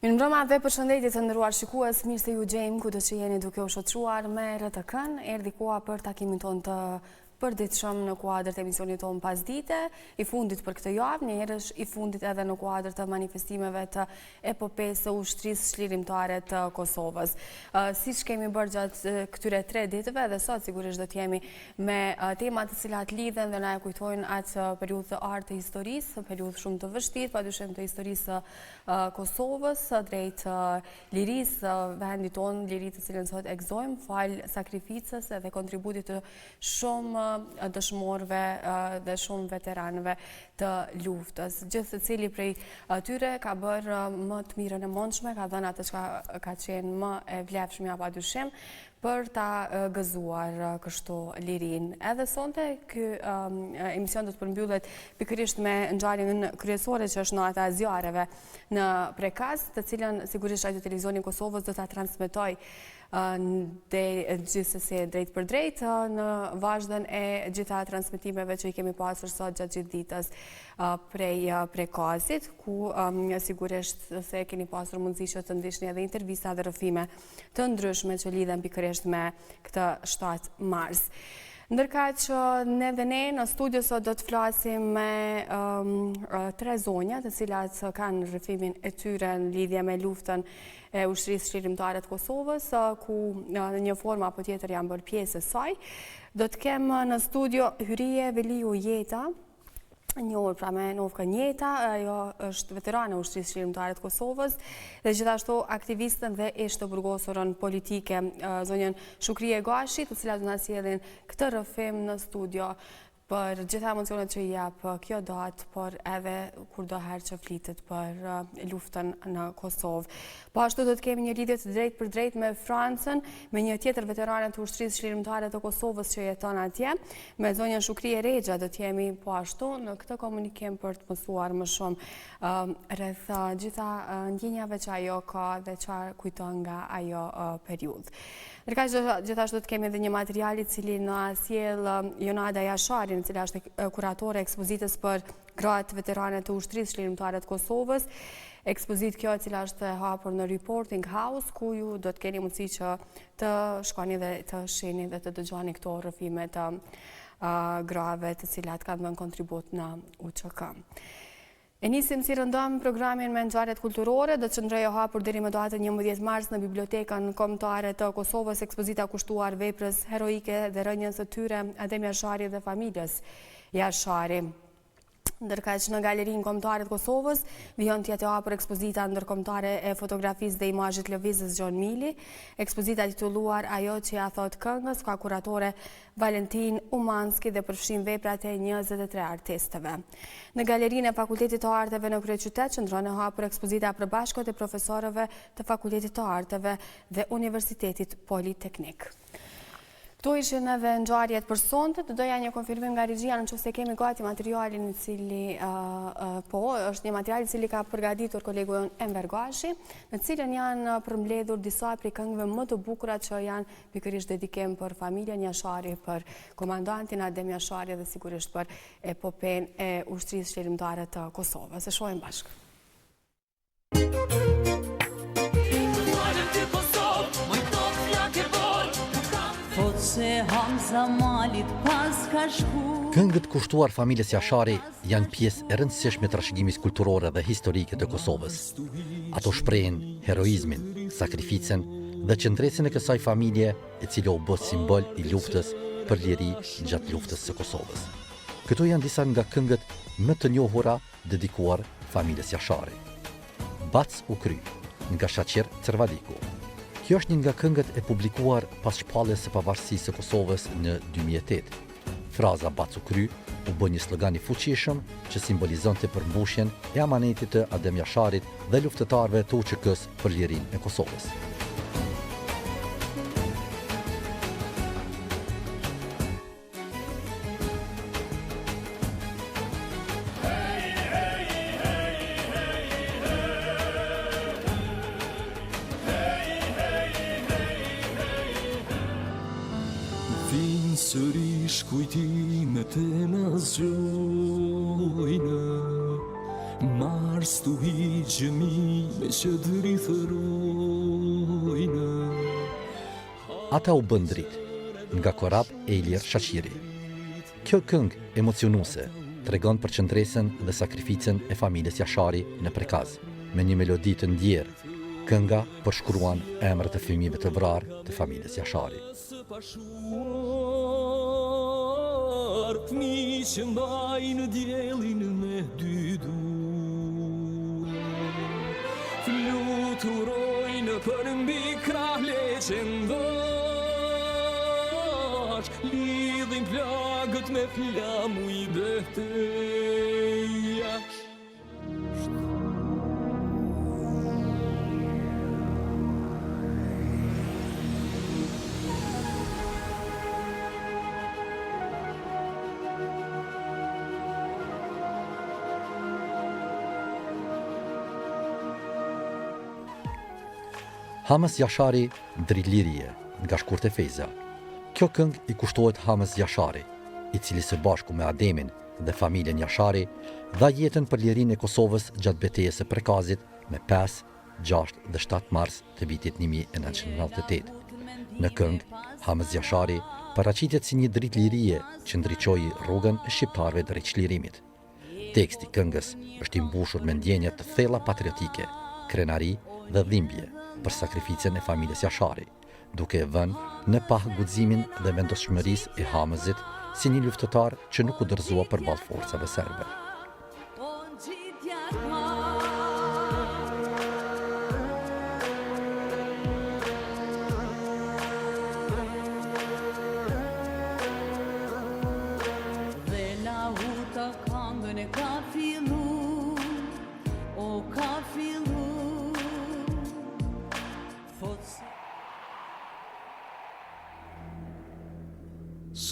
Mirëmbrëma dhe përshëndetje të nderuar shikues, mirë se ju gjejmë kudo që jeni duke u shoqëruar me RTK-n. Erdhi koha për takimin tonë të përditshëm në kuadër të emisionit tonë pasdite, i fundit për këtë javë, një herësh i fundit edhe në kuadër të manifestimeve të epopesë së ushtrisë çlirimtare të Kosovës. Siç kemi bërë gjatë këtyre 3 ditëve dhe sot sigurisht do të jemi me tema të cilat lidhen dhe na e kujtojnë atë periudhë të artë të historisë, periudhë shumë të vështirë, padyshim të historisë Kosovës, drejt lirisë vendit tonë, liri të cilën sot e gëzojmë, fal sakrificës dhe kontributit të shumë dëshmorëve dhe shumë veteranëve të luftës. Gjithë secili prej tyre ka bërë më të mirën e mundshme, ka dhënë atë që ka qenë më e vlefshmja padyshim për ta gëzuar kështu lirin. Edhe sonte ky emision do të përmbyllet pikërisht me ngjarjen kryesore që është nata e zjarreve në Prekaz, të cilën sigurisht Radio Televizioni i Kosovës do ta transmetoj gjithsesi drejt për drejt në vazhdën e gjitha transmetimeve që i kemi pasur sot gjatë gjithë ditës prej Prekazit, ku sigurisht se keni pasur mundësi që të ndiqni edhe intervista dhe rrëfime të ndryshme që lidhen pikërisht me këtë 7 mars. Ndërka që ne dhe ne në studio sot do të flasim me 3 zonja të cilat kanë rrëfimin e tyre në lidhje me luftën e ushtrisë çlirimtare të Kosovës, ku në një formë apo tjetër janë bërë pjesë e saj. Do të kem në studio Hyrije Veliu Jeta, njohur pra me Novka Njeta, ajo është veterane e ushtrisë çlirimtare të Kosovës dhe gjithashtu aktivistën dhe ish të burgosurën politike zonjën Shukrije Gashi, të cilat do na sjellin këtë rrëfim në studio për gjitha emocionet që i jep kjo datë, por edhe kurdoherë që flitet për luftën në Kosovë. Po ashtu do të kemi një lidhje të drejtë për drejtë me Francën, me një tjetër veterane të ushtrisë çlirimtare të Kosovës që jeton atje, me zonjën Shukrije Rexha do të jemi po ashtu në këtë komunikim për të mësuar më shumë rreth gjitha ndjenjave që ajo ka dhe çfarë kujton nga ajo periudhë. Ndërka që gjithashtu do të kemi edhe një material i cili na sjell Jonada Jashari, në cila është kuratore e ekspozitës për gratë veterane të ushtrisë çlirimtare të Kosovës. Ekspozitë kjo e cila është hapur në Reporting House, ku ju do të keni mundësi që të shkoni dhe të shihni dhe të dëgjoni këto rrëfime të grave të cilat kanë dhënë kontribut në UÇK. E nisim si rëndëm programin me ngjarjet kulturore, do të qëndrojë hapur deri më datën 11 mars në Bibliotekën Kombëtare të Kosovës ekspozita kushtuar veprës heroike dhe rënjës së tyre Adem Jashari dhe familjes Jashari. Ndërka që në Galerinë Kombëtare të Kosovës vijon të jetë hapur ekspozita ndërkombëtare e fotografisë dhe imazhit lëvizës Gjon Mili, ekspozita titulluar Ajo që ja thot këngës, ka kuratore Valentin Umanski dhe përfshin veprat e 23 artistëve. Në Galerinë e Fakultetit të Arteve në Kryeqytet qëndron e hapur ekspozita e përbashkët e profesorëve të Fakultetit të Arteve dhe Universitetit Politeknik. Këto ishin edhe ngjarjet për sonte, të doja një konfirmim nga regjia nëse kemi gati materialin i cili është një material i cili ka përgatitur kolegu Enver Gashi, në cilën janë përmbledhur disa prej këngëve më të bukura që janë pikërisht dedikim për familjen Jashari, për komandantin Adem Jashari dhe sigurisht për epopenë e ushtrisë çlirimtare të Kosovës. E shohim bashkë. Këngët kushtuar familjes Jashari janë pjesë e rëndësishme të trashëgimis kulturore dhe historike të Kosovës. Ato shprehen heroizmin, sakrificën dhe qëndresën e kësaj familje e cila u bë simbol i luftës për liri gjatë luftës së Kosovës. Këto janë disa nga këngët më të njohura dedikuar familjes Jashari. Bac u kry, nga Shaqir Cervaliku. Kjo është një nga këngët e publikuar pas shpalljes së pavarësisë së Kosovës në 2008. Fraza Bac u kry u bë një slogan i fuqishëm që simbolizonte përmbushjen e amanetit të Adem Jasharit dhe luftëtarëve të UÇK-s për lirinë e Kosovës. Sërish kujtimet e na zgjojnë, Mars tu hiqëmi me që dritërojnë. Ata u bën dritë, nga korab e Ilir Shaqiri. Kjo këngë emocionuese tregon për qëndresën dhe sakrificën e familjes Jashari në Prekaz. Me një melodi të ndjerë, kënga përshkruan emrat e fëmijëve të vrarë të familjes Jashari. Fëmi që mbajnë diellin me dy dur, fluturojnë për mbi krah leqendash, lidhin plagët me flamu i betejasht. Hamës Jashari, Drilirije, nga Shkurte Fejza. Kjo këngë i kushtohet Hamës Jashari, i cili së bashku me Ademin dhe familjen Jashari dha jetën për lirinë e Kosovës gjatë betejës së Prekazit me 5, 6 dhe 7 mars të vitit 1998. Në këngë, Hamës Jashari paraqitet si një dritë lirie që ndriçoi rrugën e shqiptarëve drejt çlirimit. Teksti i këngës është i mbushur me ndjenja të thella patriotike, krenari dhe dhimbje për sakrificën e familjes Jashari, duke e vënë në pah guximin dhe vendoshmërisë e Hamëzit si një luftëtar që nuk u dorëzua përballë forcave serbe.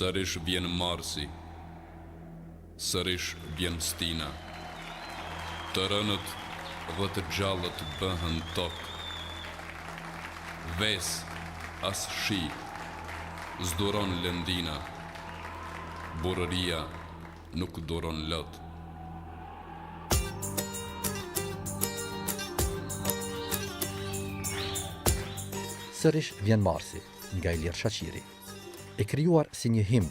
Sërish vjen Marsi, sërish vjen Stina, të rënët dhe të gjallët bëhen tokë. Ves as shi, zduron lëndina, burëria nuk duron lët. Sërish vjen Marsi, nga Ilir Shaqiri. E krijuar si një himn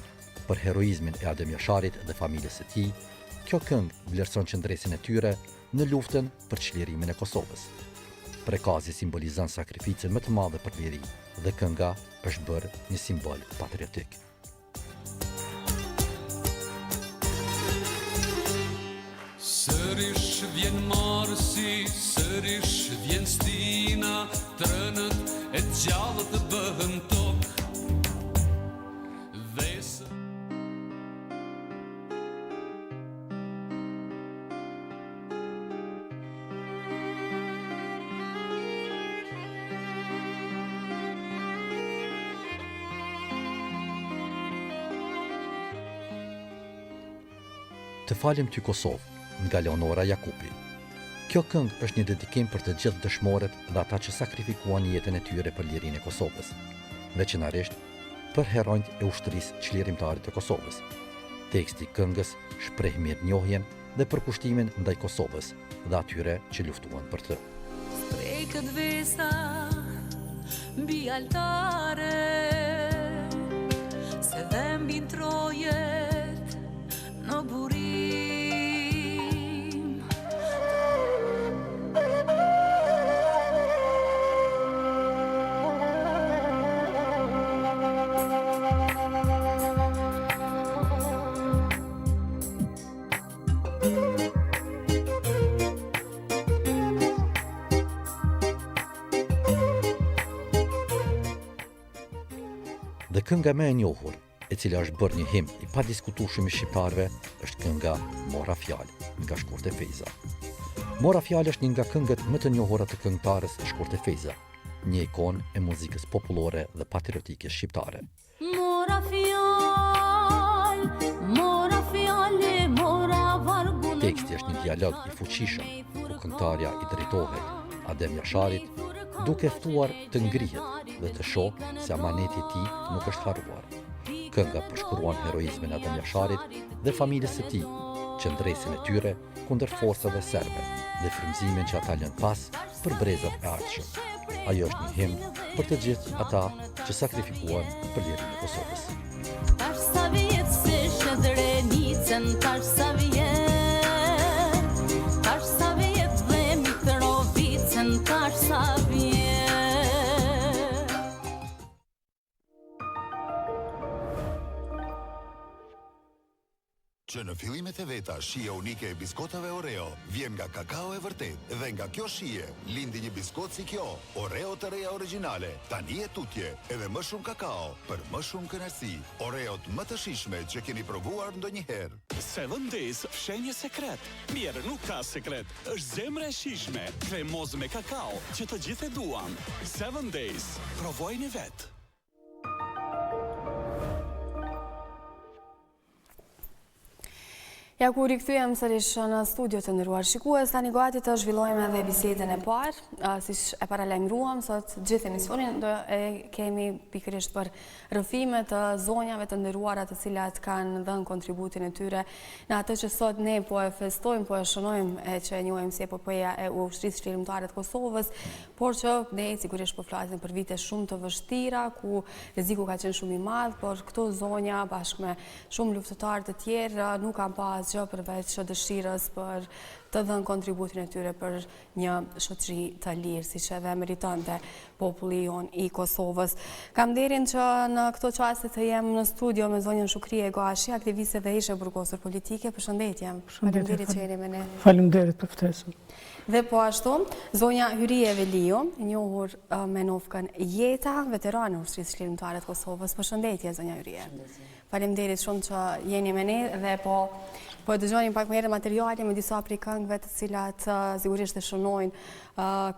për heroizmin e Adem Jasharit dhe familjes së tij, kjo këngë vlerëson qëndresën e tyre në luftën për çlirimin e Kosovës. Prekazi simbolizon sakrificën më të madhe për liri dhe kënga është bërë një simbol patriotik. Sërish vjen Marsi, sërish vjen Stina, trënët e gjallët bëhen tokë. Të falim ty Kosovë, nga Leonora Jakupi. Kjo këngë është një dedikim për të gjithë dëshmorët dhe ata që sakrifikuan jetën e tyre për lirinë e Kosovës, veçanërisht për heronjt e ushtrisë çlirimtare të Kosovës. Teksti i këngës shpreh mirënjohjen dhe përkushtimin ndaj Kosovës dhe atyre që luftuan për të. Prekët vesa mbi altare, se dhe mbi trojet në burim. Dhe kënga më e njohur, e cila është bërë një himn i padiskutueshëm i shqiptarëve, është kënga Mora Fjalë, nga Shkurte Fejza. Mora Fjalë është një nga këngët më të njohura të këngëtarës Shkurte Fejza, një ikonë e muzikës popullore dhe patriotike shqiptare. Mora fjalë, mora vargun. Teksti është një dialog i fuqishëm, ku këngëtarja i drejtohet Adem Jasharit, duke ftuar të ngrihet dhe të shohë se amaneti i tij nuk është harruar. Kënga përshkruan heroizmin e Adem Jasharit dhe familjes së tij, qëndresin e tyre kundër forcave serbe dhe frymëzimin që ata lënë pas për brezat e ardhshëm. Ajo është një himn për të gjithë ata që sakrifikuan për lirinë e Kosovës. Tash sa vjet se shëndrenicën, tash sa vjet dhe Mitrovicën, tash sa vjet. Që në fillimet e veta, shija unike e biskotave Oreo vjen nga kakao e vërtet dhe nga kjo shije lindi një biskot si kjo, Oreo të reja origjinale, tani e tutje, edhe më shumë kakao për më shumë kënaqësi. Oreot më të shijshme që keni provuar ndonjëherë. 7 Days fshenjë sekret. Mirë, nuk ka sekret, është zemra e shijshme, kremoz me kakao që të gjithë e duan. 7 Days, provojeni vetë. Ja ku rikthyem sërish në studio të nderuar shikues, tani gati të zhvillojmë edhe bisedën e parë, siç e paralajmëruam, sot gjithë emisionin do e kemi pikërisht për rrëfimet të zonjave të nderuara të cilat kanë dhënë kontributin e tyre në atë që sot ne po e festojmë, po e shënojmë e që e njohim si epopeja e ushtrisë shlirimtare të Kosovës, por që ne sigurisht po flasim për vite shumë të vështira ku rreziku ka qenë shumë i madh, por këto zonja bashkë me shumë luftëtarë të tjerë nuk kanë pas gjë përveç dëshirës për të dhënë kontributin e tyre për një shoqëri të lirë, siç edhe meritonte populli jon i Kosovës. Kam nderin që në këto çaste të jem në studio me zonjën Shukrije Gashi, aktiviste dhe ishe burgosur politike. Përshëndetje. Faleminderit që jeni me ne. Faleminderit për ftesën. Dhe po ashtu, zonja Hyrije Veliu, njohur me novkën Jeta, veterane ushtrisë shlirimtare të Kosovës. Përshëndetje, zonja Hyrije. Faleminderit shumë që jeni me ne dhe po e dëgjoni pak më herë materiale me disa prej këngëve të cilat sigurisht e shënojnë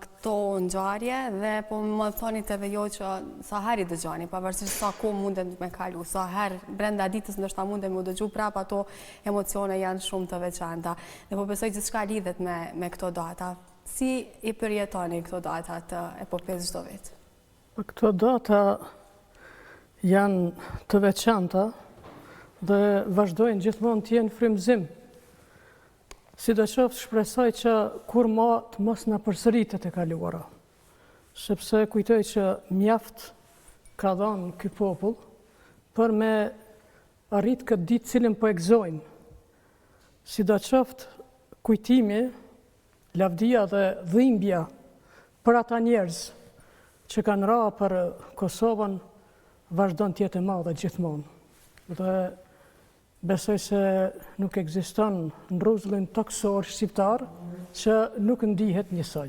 këto ngjarje dhe po më thonit edhe jo që sa herë i dëgjoni, pavarësisht sa kohë mundet me kalu, sa herë brenda ditës ndoshta mundet me u dëgju prapë, ato emocione janë shumë të veçanta. Dhe po besoj gjithçka lidhet me këto data. Si i përjetoni këto data të epopesë çdo vit? Këto data janë të veçanta dhe vazhdojnë gjithmonë të jenë frymëzim. Sidoqoftë shpresoj që kur më të mos na përsëritet e kaluara, sepse kujtoj që mjaft ka dhënë ky popull për me arrit këtë ditë cilën po e gëzojmë. Sidoqoftë kujtimi, lavdia dhe dhimbja për ata njerëz që kanë ra për Kosovën vazhdon të jetë e madhe gjithmonë. Dhe besoj se nuk ekziston në rrezullin toksor shqiptar që nuk ndihet njësoj.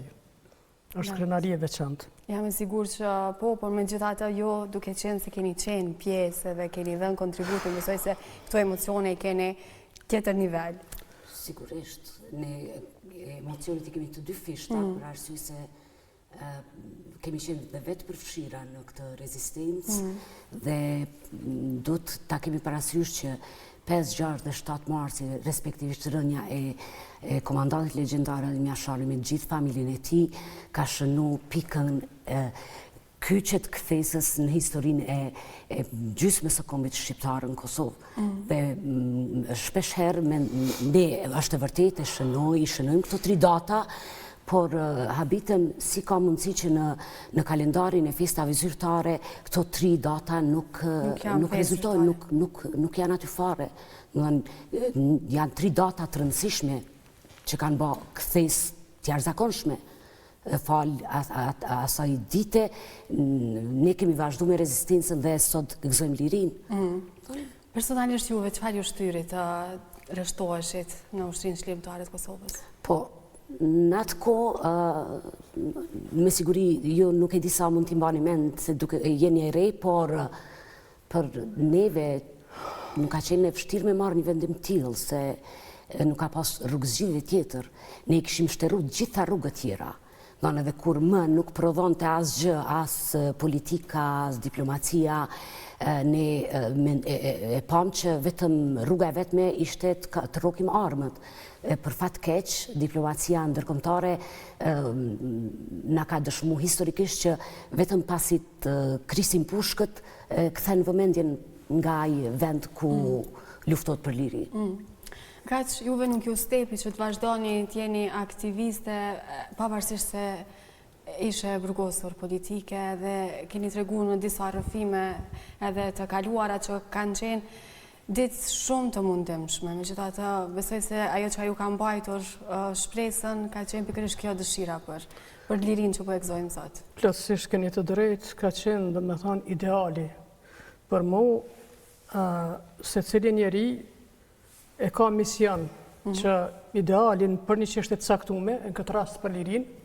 Është krenari e veçantë. Jam e sigurt që po, por megjithatë jo duke qenë se keni qenë pjesë dhe keni dhënë kontributin, besoj se këto emocione i keni tjetër nivel. Sigurisht, ne emocionet i kemi të dy fishta, për arsye se kemi qenë dhe vetë përfshira në këtë rezistencë dhe do të ta kemi parasysh që 5, 6 dhe 7 marsi, respektivisht rënja e komandantit legjendar Almia Shali me gjithë familjen e tij, ka shënu pikën kyçet kthesës në historinë e gjysmës së kombit shqiptar në Kosovë. Dhe shpesh herë ne është e vërtetë shënojmë këto 3 data, por habitem si ka mundësi që në kalendarin e festave zyrtare këto 3 data nuk rezultojnë, nuk janë aty fare. Janë 3 data të rëndësishme që kanë bë kthes të jashtëzakonshme. Fal asaj dite, ne kemi vazhdu me rezistencën dhe sot gëzojmë lirinë. Personalisht juve, çfarë ju shtyri të rreshtoheshit në ushtrinë shlirimtare të Kosovës? Po, në atë kohë, me siguri, ju nuk e di sa mund t'i mbani mend se duke jeni e re, por për neve nuk ka qenë e vështirë me marrë një vendim tillë, se nuk ka pas rrugëzgjidhje tjetër. Ne kishim shtërru gjitha rrugët tjera. Edhe kur më nuk prodhonte asgjë, as politika, as diplomacia, ne e pam që vetëm rruga e vetme ishte të rrokim armët. Për fat keq, diplomacia ndërkombëtare na ka dëshmu historikisht që vetëm pasi të krisin pushkët, kthen vëmendjen nga ai vend ku luftohet për liri. Kaq juve nuk ju stepi që të vazhdoni të jeni aktiviste, pavarësisht se ishe burgosur politike dhe keni tregu në disa rrëfime edhe të kaluara që kanë qenë ditë shumë të mundimshme. Megjithatë, besoj se ajo që ju ka mbajtur shpresën ka qenë pikërisht kjo dëshira për lirinë që po e gëzojmë sot. Plotësisht keni të drejtë, ka qenë domethënë ideali për mu se cili njeri e ka mision që idealin për një çështje të caktuar, në këtë rast për lirinë,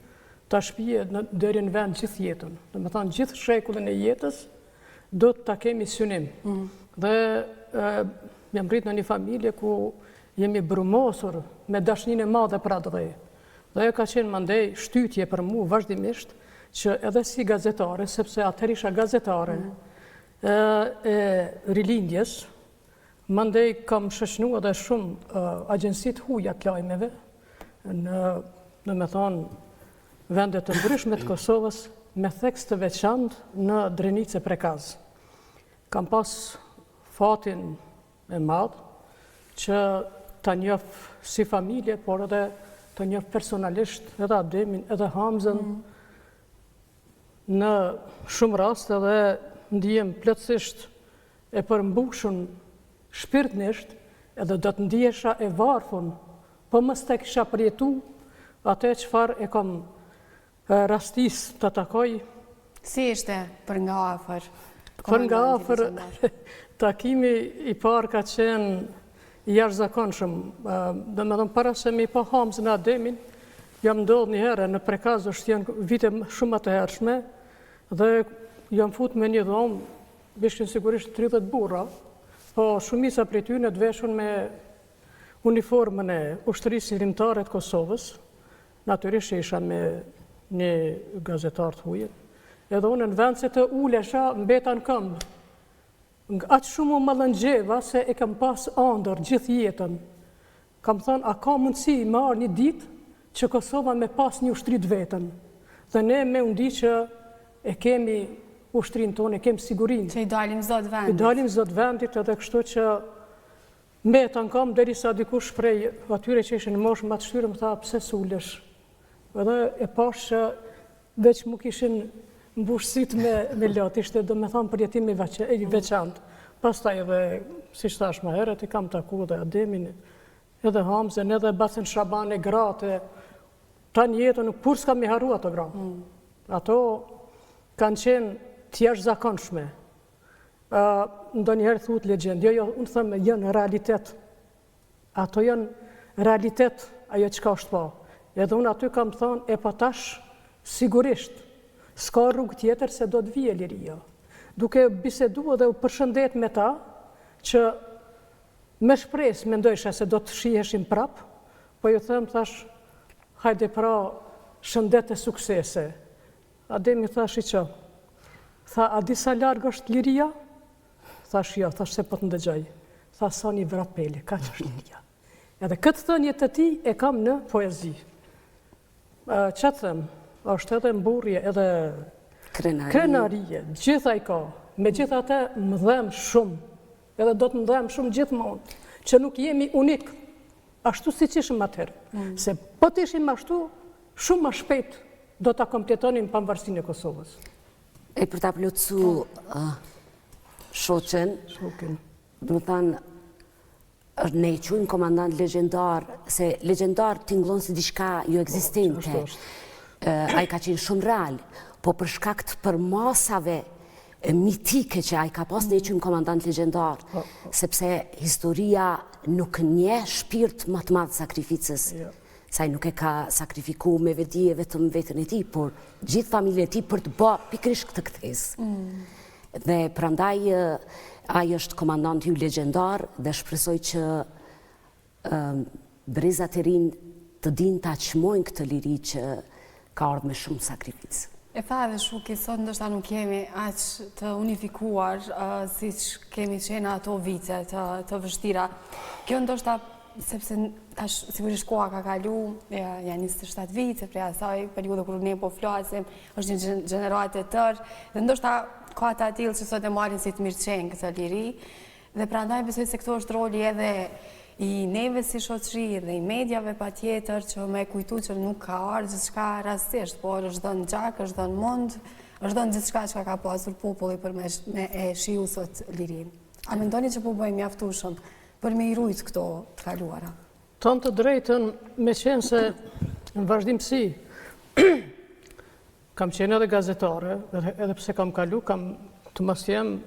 ta shpije deri në vend gjithë jetën. Domethënë gjithë shekullin e jetës do të ta kemi synim. Dhe jam rrit në një familje ku jemi brumosur me dashninë e madhe për atë dhe. Dhe ajo ka qenë mandej shtytje për mu vazhdimisht që edhe si gazetare, sepse atëherë isha gazetare e rilindjes, mandej kam shoqënuar edhe shumë agjenci të huaja të lajmeve në domethënë vendet të ndryshme të Kosovës me theks të veçantë në Drenicë e Prekaz. Kam pas fatin e madh që ta njoh si familje, por edhe ta njoh personalisht edhe Ademin, edhe Hamzën. Në shumë raste edhe ndihem plotësisht e përmbushur shpirtnisht, edhe do të ndihesha e varfun, po mos tek kisha përjetu atë çfarë e kam rastis të takoj. Si ishte për nga afër? Për nga afër, takimi i parë ka qenë jashtëzakonshëm. Domethënë para se mi pa Hamzën e Ademin, jam ndodhur një herë në Prekaz, është janë vite shumë të hershme, dhe jam fut me një dhomë, ishin sigurisht 30 burra, po shumica prej tyre të veshur me uniformën e ushtrisë lirimtare të Kosovës. Natyrisht isha me një gazetar të huaj. Edhe unë në vend se të ulesha, mbeta në këmbë. Aq shumë u mallëngjeva se e kam pas ëndër gjithë jetën. Kam thënë, a ka mundësi me ardhur një ditë që Kosova me pas një ushtri të vetën. Dhe ne me u ndi që e kemi ushtrinë tonë, e kemi sigurinë. Që i dalim zot vendit. I dalim zot vendit, edhe kështu që mbeta në këmbë derisa dikush prej atyre që ishin në moshë më të shtyrë më tha, pse s'ulesh? Edhe e pash që veç mu kishin mbushësit me lot, ishte do me thonë përjetimi veçantë. Pastaj edhe, si thash më herët, i kam taku edhe Ademin, edhe Hamzën, edhe Basen Shabane, gratë, ta një jetën nuk kur s'ka mi haru ato gratë. Ato kanë qenë të jashtëzakonshme. Ndonjëherë thuhet legjendë, jo, unë thëmë janë realitet. Ato janë realitet, ajo çka është po. Edhe unë aty kam thonë, e pa tash, sigurisht, s'ka rrugë tjetër se do të vije liria. Duke bisedu edhe u përshëndet me ta, që me shpresë mendojsha se do të shiheshim prap, po ju them, thash, hajde pra shëndet e suksese. Ademi thash i që, tha, a disa largë është liria? Thash jo, thash se po të ndëgjaj. Tha, sa një vrapele, ka që është liria. Edhe këtë thënje të ti e kam në poezi. Që të them, është edhe mburje, edhe krenarije, gjitha i ka, me gjitha te më dhem shumë, edhe do të më dhem shumë gjithmonë, që nuk jemi unik, ashtu si që ishim atëherë, se po të ishim ashtu, shumë më shpejt do të kompletonim pavarësinë e Kosovës. E për ta plotësu shoqen, do të thanë, ne i quajmë komandant legjendar, se legjendar tingëllon si diçka jo ekzistente. Ai ka qenë shumë real, po për shkak të përmasave mitike që ai ka pas, ne i quajmë komandant legjendar, sepse historia nuk nje shpirt më të madh sakrificës. Saj nuk e ka sakrifiku me vedi e vetëm vetën e tij, por gjithë familjen e tij për të bërë pikërisht këtë ktesë. Dhe prandaj ai është komandant ju legjendar dhe shpresoj që brezat e rinj të dinë ta çmojnë këtë liri që ka ardhur me shumë sakrificë. E tha edhe Shuki, sot ndoshta nuk jemi aq të unifikuar siç kemi qenë ato vite të vështira. Kjo ndoshta sepse tash sigurisht koha ka kalu, janë 27 vite prej asaj periudhe kur ne po flasim, është një gjeneratë e tërë, dhe ndoshta ka të atillë që sot e marrin si të mirëqenë këtë liri, dhe prandaj besoj se këto është roli edhe i neve si shoqëri dhe i medjave pa tjetër që me kujtu që nuk ka arë gjithçka rastisht, por është dhënë gjak, është dhënë mund, është dhënë gjithçka që ka pasur populli për me e shiu sot lirin. A mendoni që po bëjmë mjaftueshëm për me i rujt këto të kaluara? Tonë të drejtën, me qenë se në vazhdimësi, kam qenë edhe gazetare, edhe pse kam kalu, të mos jem,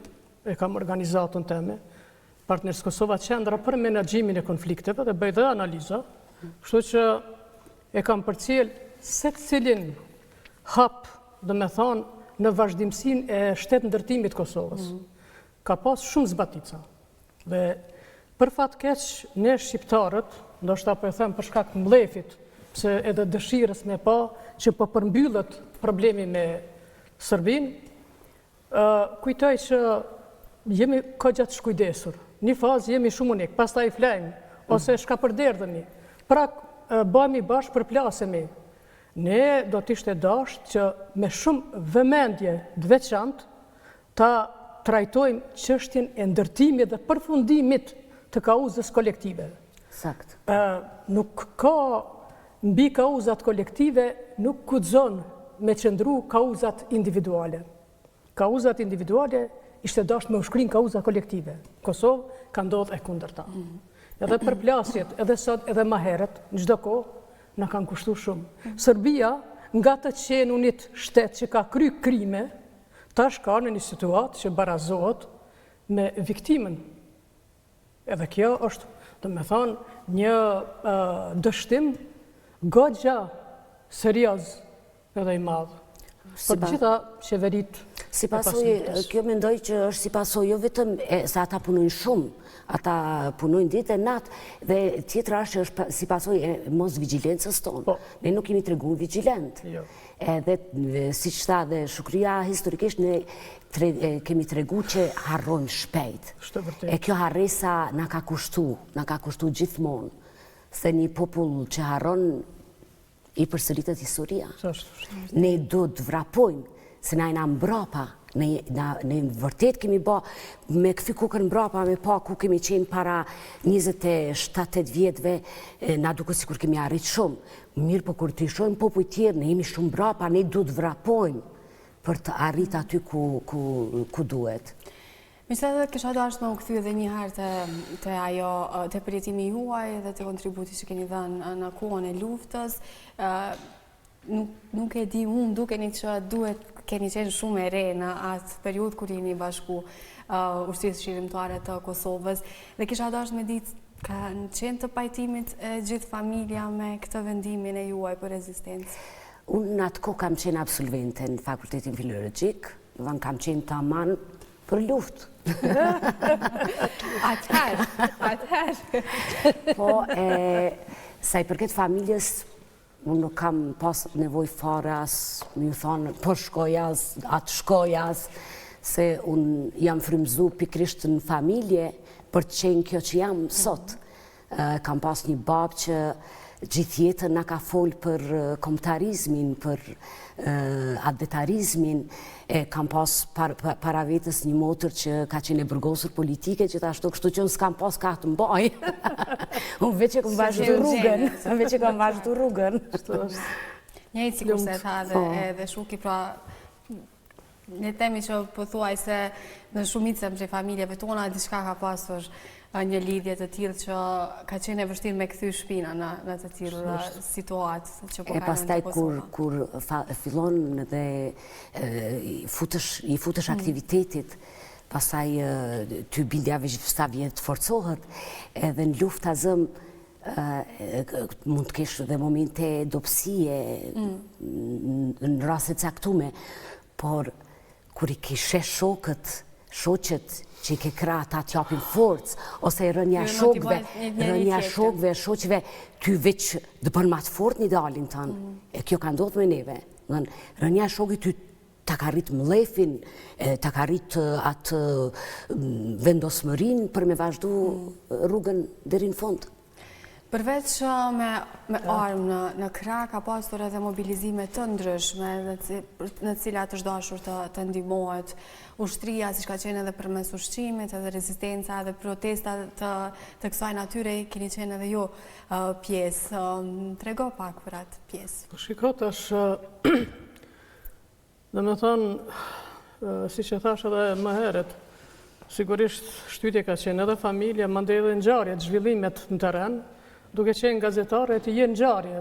e kam organizatën teme, Partnerës Kosova Qendra për menaxhimin e konflikteve dhe bëj dhe analiza, kështu që e kam përcjell secilin hap, dhe me thonë, në vazhdimësin e shtetë ndërtimit Kosovës. Ka pas shumë zbatica. Dhe për fat keq, ne shqiptarët, ndoshta po e them për shkak të mlefit, pse edhe dëshirës me pa që po përmbyllet problemi me Serbinë, kujtoj që jemi ka gjatë shkujdesur. Një fazë jemi shumë unik, pastaj i flejmë, ose shka përderdhemi. Pra, bëhemi bashkë përplasemi. Ne do t'ishte dashur që me shumë vëmendje të veçantë ta trajtojmë çështjen e ndërtimit dhe përfundimit të kauzës kolektive. Sakt. Nuk ka mbi kauzat kolektive, nuk guxon me qëndru kauzat individuale. Kauzat individuale ishte dashur me u shkrin kauza kolektive. Kosovë ka ndodhur e kundërta. Edhe përplasjet, edhe sot, edhe më herët, në çdo kohë, na kanë kushtuar shumë. Serbia, nga të qenë një shtet që ka kry krime, tash ka në një situatë që barazohet me viktimën. Edhe kjo është, do me thonë, një dështim goxha serioz edhe i madh. Për gjitha qeverit. Si pasojë, kjo mendoj që është si pasojë jo vetëm se ata punojnë shumë, ata punojnë ditë e natë, dhe tjetra është që është si pasojë e mos vigjilencës tonë. Ne nuk kemi treguar vigjilent. Edhe siç tha dhe Shukria, historikisht ne kemi treguar që harrojmë shpejt. E kjo harresa na ka kushtu gjithmonë, se një popull që harron i përsëritet historia. Ne do të vrapojmë, se na jena mbrapa, ne vërtet kemi ba, me këthi kukën mbrapa, me pa ku kemi qenë para 27-8 vjetëve, na duke si kur kemi arrit shumë. Mirë, po kur të ishojmë popuj tjerë, ne jemi shumë mbrapa, ne do të vrapojmë për të arrit aty ku duhet. Mishte edhe kisha dashur me u kthy edhe një herë te ajo te përjetimi juaj dhe te kontributi që keni dhënë në kohën e luftës. Nuk e di, unë dukeni që duhet keni qenë shumë e re në atë periudhë kur jeni bashku ushtrisë shqirimtare të Kosovës. Dhe kisha dashur me ditë, kanë qenë të pajtimit gjithë familja me këtë vendimin e juaj për rezistencë? Unë në atë kohë kam qenë absolvente në Fakultetin Filologjik, dhe kam qenë tamam për luftë. Atëherë. Po, sa i përket familjes, unë nuk kam pas nevoj fare as, më thonë, po shkojas, atë shkojas, se unë jam frymëzu pikrisht në familje për të qenë kjo që jam sot. Kam pas një babë që gjithë jetën na ka folë për kombëtarizmin, për adetarizmin, kam pas para vetës një motër që ka qenë e burgosur politike, gjithashtu kështu që unë s'kam pas ka të mbaj. Unë veç e kam vazhdu rrugën. Njëjtë sikur se tha edhe Shuki, pra ne temi që pëthuaj se në shumicën prej familjeve tona diçka ka pasur një lidhje të tillë që ka qenë e vështirë me kthy shpina në të tillë situatë që po kalon. E pastaj kur fillon dhe i futesh aktivitetit, pastaj ty bindja veç sa vjet forcohet, edhe në luftë azëm mund të kesh dhe momente dobësie në raste caktume, por kur i kishe shoqet që i ke krah ta t'japin forcë, ose rënja shokve, shoqve, ty veç dhe bën ma të fort një dalin tënë. E kjo ka ndodhë me neve. Rënja shokve ty ta ka rrit mlefin, ta ka rrit atë vendosmërin për me vazhdu rrugën deri në fund. Përveç me armë në krah ka pasur edhe mobilizime të ndryshme në cilat është dashur të ndihmohet ushtria, siç ka qenë edhe përmes ushqimit, edhe rezistenca edhe protesta të kësaj natyre, keni qenë edhe ju pjesë. Trego pak për atë pjesë. Shikot është, dhe me thonë, si që thash edhe më heret, sigurisht shtytje ka qenë edhe familje, mandej edhe ngjarjet, zhvillimet në teren, duke qenë gazetare të jenë ngjarje.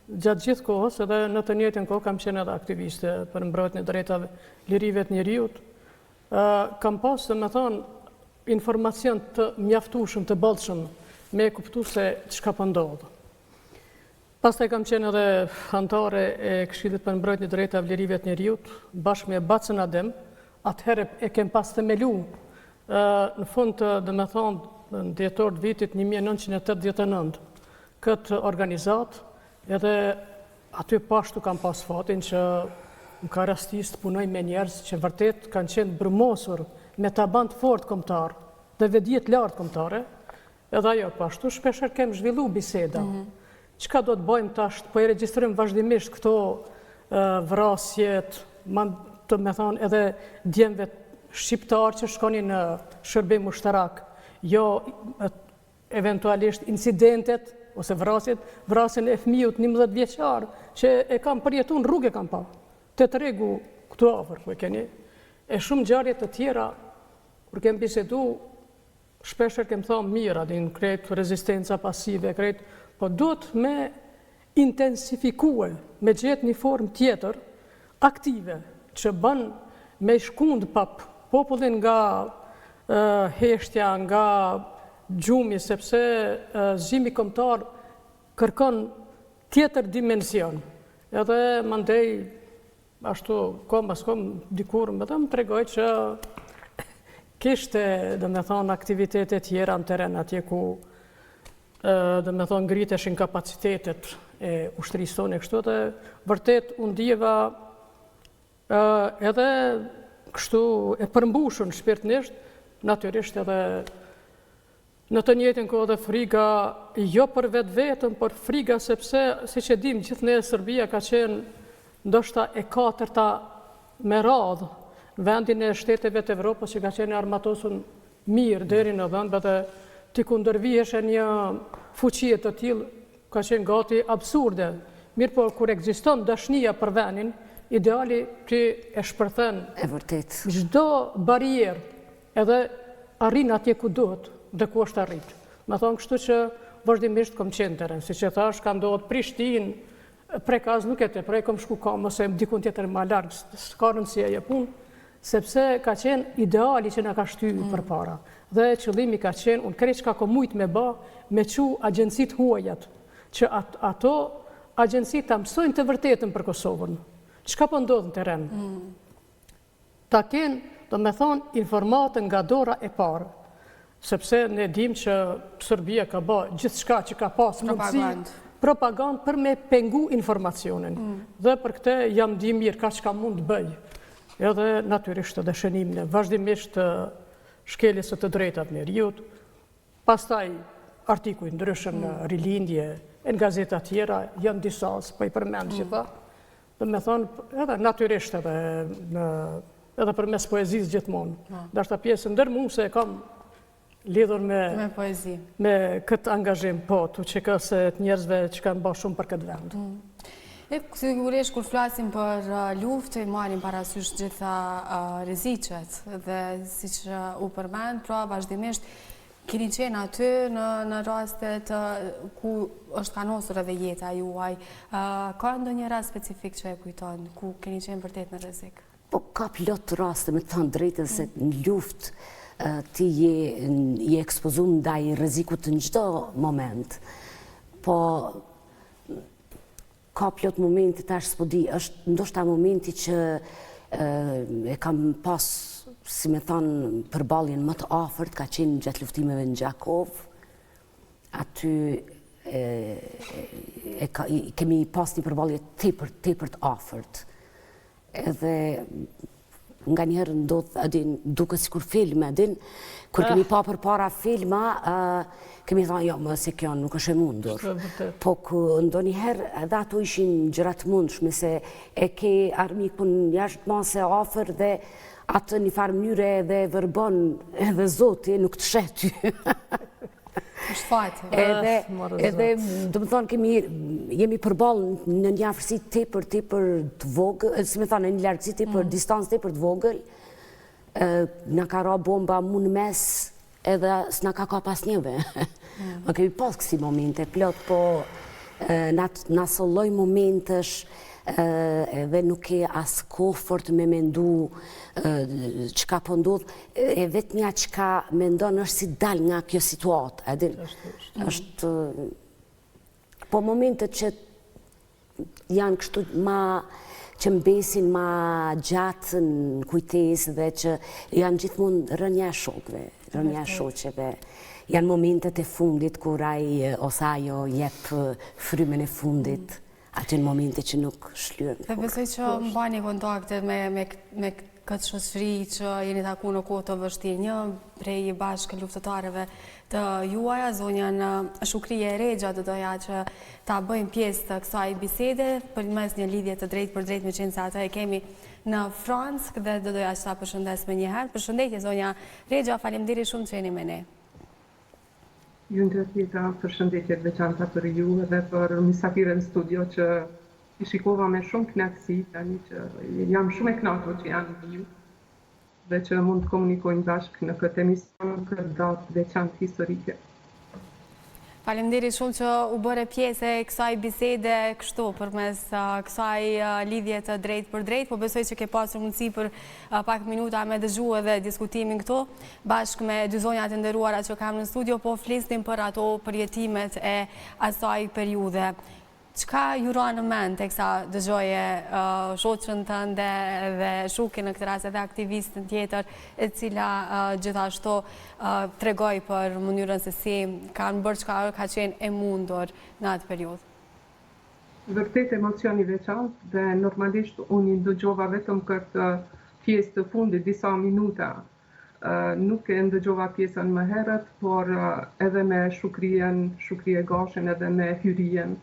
Gjatë gjithë kohës, edhe në të njëjtën kohë kam qenë edhe aktiviste për mbrojtjen e drejtave lirive të njeriut. Kam pas, dhe me thonë, informacion të mjaftueshëm, të bollshëm, me kuptu se çka po ndodh. Pastaj kam qenë edhe antare e Këshillit për mbrojtjen e drejtave lirive të njeriut, bashkë me Bacën Adem. Atëherë e kem pas themelu në fund të, dhe me thonë, në dhjetor të vitit 1989, këtë organizat, edhe aty pashtu kam pas fatin që më ka rastis të punoj me njerëz që vërtet kanë qenë brumosur me taban të fort kombëtar dhe vedije të lartë kombëtare, edhe ajo pashtu shpesher kem zhvillu biseda. Çka do të bëjmë tash, po e regjistrojmë vazhdimisht këto vrasjet, të me thonë edhe djemve shqiptar që shkonin në shërbim ushtarak, jo eventualisht incidentet ose vrasjen e fëmijut 11 vjeçar që e kam përjetu në rrugë kam pa. Të tregu këtu afër, ku e keni. E shumë ngjarje të tjera, kur kem bisedu, shpesher kem thonë mira, din krejt rezistenca pasive, krejt, po duhet me intensifikue, me gjetë një formë tjetër, aktive, që bën me shkund pap popullin nga heshtja, nga gjumi, sepse zgjimi kombëtar kërkon tjetër dimension. Edhe mandej, ashtu, kom pas kom, dikur, më tregoj që kishte, dhe me thonë, aktivitetet tjera në teren atje ku, dhe me thonë, ngriteshin kapacitetet e ushtrisë tonë e kështu, dhe vërtet unë ndjeva edhe kështu e përmbushur shpirtnisht, natyrisht edhe në të njëjtën kohë dhe friga, jo për vetëm, por friga sepse, siç e dim, gjithë ne Serbia ka qenë ndoshta e katërta me radhë në vendin e shteteve të Evropës që ka qenë armatosur mirë deri në vend, dhe ti kundërvihesh një fuqie të tillë ka qenë gati absurde. Mirë po kur ekziston dashnia për vendin, ideali ti e shpërthen çdo barierë edhe arrin atje ku duhet dhe ku është arrit. Me thonë kështu që vazhdimisht kom qenë teren, si që thash, kam dohet Prishtinë, prekaz nuk e të prej, kom shku kam, ose dikun tjetër ma largë, s'ka rëndësia e punë, sepse ka qenë ideali që na ka shtyjë për para. Dhe qëllimi ka qenë, unë krejt që ka ko mujtë me ba, me qu agjensit huajat, që ato agjensit ta mësojnë të vërtetën për Kosovën. Çka po ndodh në teren? Ta kenë, do me thonë, informatën nga dora e parë, sepse ne dim që Serbia ka ba gjithë shka që ka pas mundësi, propagandë për me pengu informacionin. Dhe për këte jam di mirë ka që ka mund të bëj. Edhe natyrisht edhe shënimin e vazhdimisht shkeljes të drejtat në njeriut, pastaj artikuj ndryshëm në Rilindje, në gazeta tjera, janë disa, s'po i përmend që ta, dhe me thonë, edhe natyrisht edhe për mes poezis gjithmonë. Dashta pjesë ndër mu se kam lidhur me poezi, me këtë angazhim, po, tu që këse të njerëzve që kanë bërë shumë për këtë vend. Sigurisht, kur flasim për luftë, marrim parasysh gjitha rreziqet dhe si që u përmend, pra vazhdimisht keni qenë aty në rastet ku është kanosur edhe jeta juaj. Ka ndonjë rast specifik që e kujton, ku keni qenë vërtet në rrezik? Po ka plot raste, me të thënë drejtën, se në luftë ti je ekspozum ndaj rrezikut në çdo moment. Po ka plot momenti, tash s'po di, është ndoshta momenti që e kam pas, si me thonë, përballjen më të afërt, ka qenë gjatë luftimeve në Gjakov. Aty kemi pas një përballje tepër të afërt. Edhe nga njëherë ndodh, duke sikur film, kur kemi pa për para filma, kemi thënë, jo, më se kjo nuk është e mundur. Po ndonjëherë edhe ato ishin gjërat mundshme, se e ke armikun jashtë mase afër dhe atë një farë mënyre edhe vërbon edhe Zoti, nuk të sheh ty. është fati. Edhe, do më thonë, jemi përballë në një afërsi tepër të vogël, si me thonë, në një largësi tepër, distancë tepër të vogël, na ka ra bomba mu në mes edhe s'na ka pas njëve. Më kemi pas kësi momente plot, po na solloj momentesh edhe nuk e as kohë me mendu çka po ndodh, e vetmja çka mendon është si dal nga kjo situatë, edin. Është po momentet që janë kështu që mbesin ma gjatë në kujtesë dhe që janë gjithmonë rënja e shokëve, rënja e shoqeve. Janë momentet e fundit kur ai ose ajo jep frymen e fundit. Aty në momente që nuk shlyen. Dhe besoj që mbani kontakte me këtë shoqëri që jeni taku në kohë të vështirë. Një prej bashkë luftëtarëve të juaja, zonja në Shukrije Regja, do doja që ta bëjmë pjesë të kësaj bisede përmes një lidhje të drejtë për drejtë, me qenë se atë e kemi në Francë dhe do doja që ta përshëndes me njëherë. Përshëndetje zonja Regja, faleminderit shumë që jeni me ne. Ju ndërtjeta përshëndetje të veçanta për ju edhe për mysafirën studio që i shikova me shumë kënaqësi, tani që jam shumë e kënaqur që janë me ju dhe që mund të komunikojmë bashkë në këtë emision këtë datë veçantë historike. Faleminderit shumë që u bëre pjesë e kësaj bisede kështu përmes kësaj lidhje të drejtë për drejtë, po besoj që ke pasur mundësi për pak minuta me dëgju edhe diskutimin këtu, bashkë me dy zonjat e nderuara që kam në studio, po flisnim për ato përjetimet e asaj periudhe. Çka ju ra në mend teksa dëgjoje shoqën tënde dhe Shukin në këtë rast edhe aktivistën tjetër e cila gjithashtu tregoi për mënyrën se si kanë bërë çka ka qenë e mundur në atë periudhë? Vërtet emocion i veçantë dhe normalisht unë ndëgjova vetëm këtë pjesë të fundit, disa minuta. Nuk e ndëgjova pjesën më herët, por edhe me Shukrije Gashin edhe me Hyrien.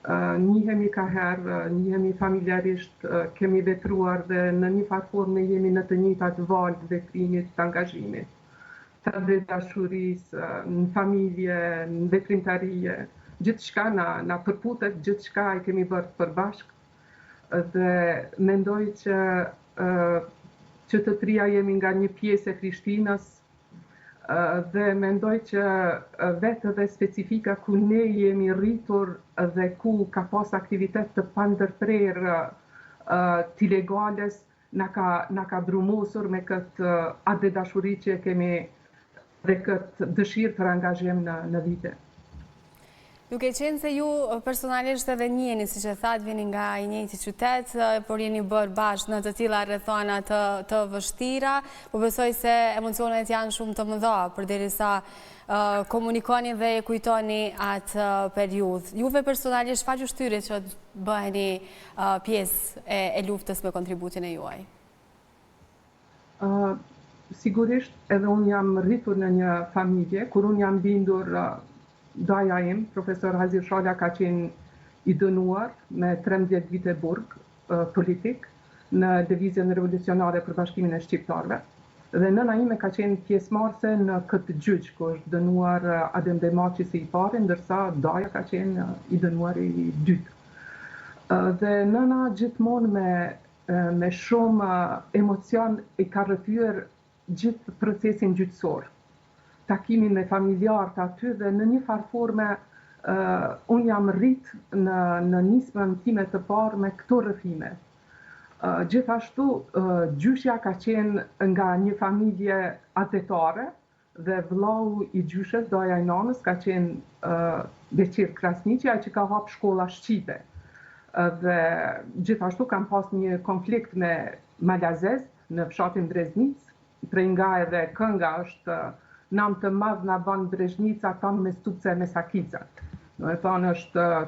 Njihemi ka herë, njihemi familjarisht, kemi vepruar dhe në një farë forme jemi në të njëjtat valë të veprimit, të angazhimit, të dashurisë, në familje, në veprimtarie, gjithçka na përputet, gjithçka e kemi bërë përbashkë dhe mendoj që të trija jemi nga një pjesë e Prishtinës dhe mendoj që vetë dhe specifika ku ne jemi rritur dhe ku ka pas aktivitet të pandërprerë të ilegales na ka drumosur me këtë atë dashuri që kemi dhe këtë dëshirë për angazhim në vite. Duke qenë se ju personalisht edhe njeni, si që thatë, vini nga i njëjti qytet, por jeni bërë bashkë në të tilla rrethana të vështira, po besoj se emocionet janë shumë të mëdha, përderisa komunikoni dhe e kujtoni atë periudhë. Juve personalisht çfarë ju shtyri që bëheni pjesë e luftës me kontributin e juaj? Sigurisht edhe unë jam rritur në një familje, kur unë jam bindur daja im, profesor Hazir Shala, ka qenë i dënuar me 13 vite burg politik në Divizionin Revolucionare për Bashkimin e Shqiptarëve. Dhe nëna ime ka qenë pjesëmarrëse në këtë gjyq, ku është dënuar Adem Demaçi si i pari, ndërsa daja ka qenë i dënuar i dytë. Dhe nëna gjithmonë me shumë emocion i ka rrëfyer gjithë procesin gjyqësor, takimin me familjarët aty dhe në një farë forme unë jam rrit në nismën time të parë me këto rrëfime. Gjithashtu, gjyshja ka qenë nga një familje atetare dhe vllau i gjyshes, doja i nanës, ka qenë Beqir Krasniqi, ai që ka hap shkolla shqipe. Dhe gjithashtu kam pas një konflikt me Malazez në fshatin Breznic, prej nga edhe kënga është nam të madh na ban Brezhnica, tam me Stupce me Sakica. Do e thonë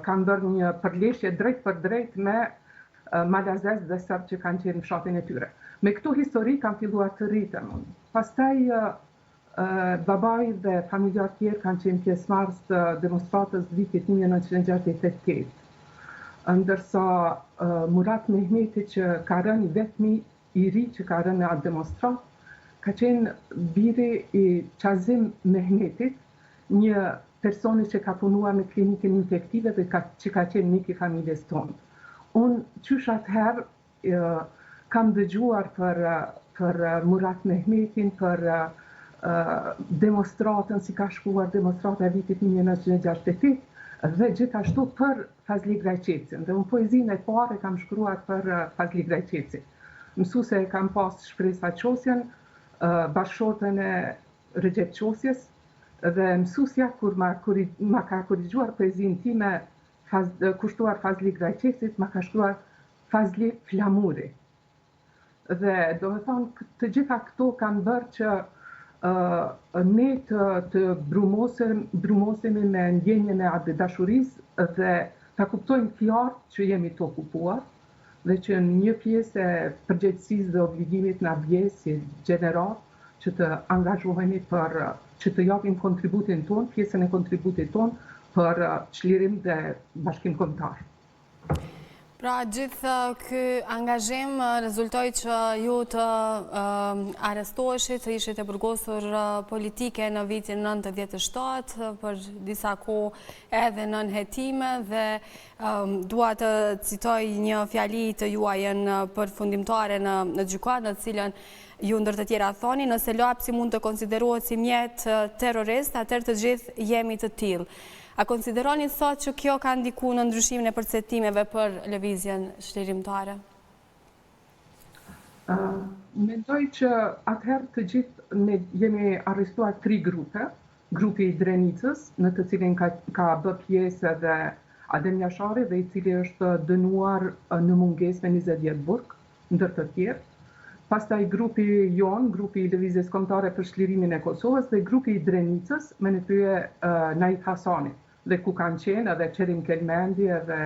kanë bërë një përleshje drejt për drejt me Malazez dhe sërbë që kanë qenë në fshatin e tyre. Me këto histori kam filluar të rritem unë. Pastaj babai dhe familjar tjerë kanë qenë pjesëmarrës të demonstratës vitit 1968. Ndërsa Murat Mehmeti që ka rënë vetmi i ri që ka rënë në atë demonstrat, ka qenë biri i Qazim Mehmetit, një personi që ka punuar në klinikën infektive dhe që ka qenë nik i familjes tonë. Unë qysh atëherë kam dëgjuar për Murat Mehmetin, për demonstratën, si ka shkuar demonstrata e vitit 1968, dhe gjithashtu për Fazli Grajqecin. Dhe unë poezinë e parë kam shkruar për Fazli Grajqecin. Mësuese kam pas Shpresa Qosjen, bashkëshortën e Recep Qosjes, dhe mësusja kur ma ka korrigjuar poezinë time kushtuar Fazli Grajqecit, ma ka shkruar Fazli Flamuri. Dhe do me thonë, të gjitha këto kanë bërë që ne të brumosemi me ndjenjen e atë dashurisë dhe ta kuptojmë qartë që jemi të okupuar dhe që një pjesë e përgjegjësisë dhe obligimit na bie si gjeneral që të angazhohemi për që të japim kontributin ton, pjesën e kontributit ton për çlirim dhe bashkim kombëtar. Pra, gjithë ky angazhim rezultoi që ju të arrestoheshit, të ishit e burgosur politike në vitin 97, për disa kohë edhe në nënhetime, dhe dua të citoj një fjali të juajën përfundimtare në gjykatë, në cilën ju ndër të tjera thoni, nëse lapsi mund të konsiderohet si mjet terrorist, atëherë të gjithë jemi të tillë. A konsideroni sot që kjo ka ndiku në ndryshimin e perceptimeve për lëvizjen çlirimtare? Mendoj që atëherë të gjithë ne jemi arrestuar 3 grupe. Grupi i Drenicës, në të cilin ka bë pjesë edhe Adem Jashari dhe i cili është dënuar në mungesë me 20 vjet burg, ndër të tjerë. Pastaj grupi jon, grupi i Lëvizjes Kombëtare për Çlirimin e Kosovës, dhe grupi i Drenicës me në tyre Naif Hasani, dhe ku kanë qenë edhe Qerim Kelmendi dhe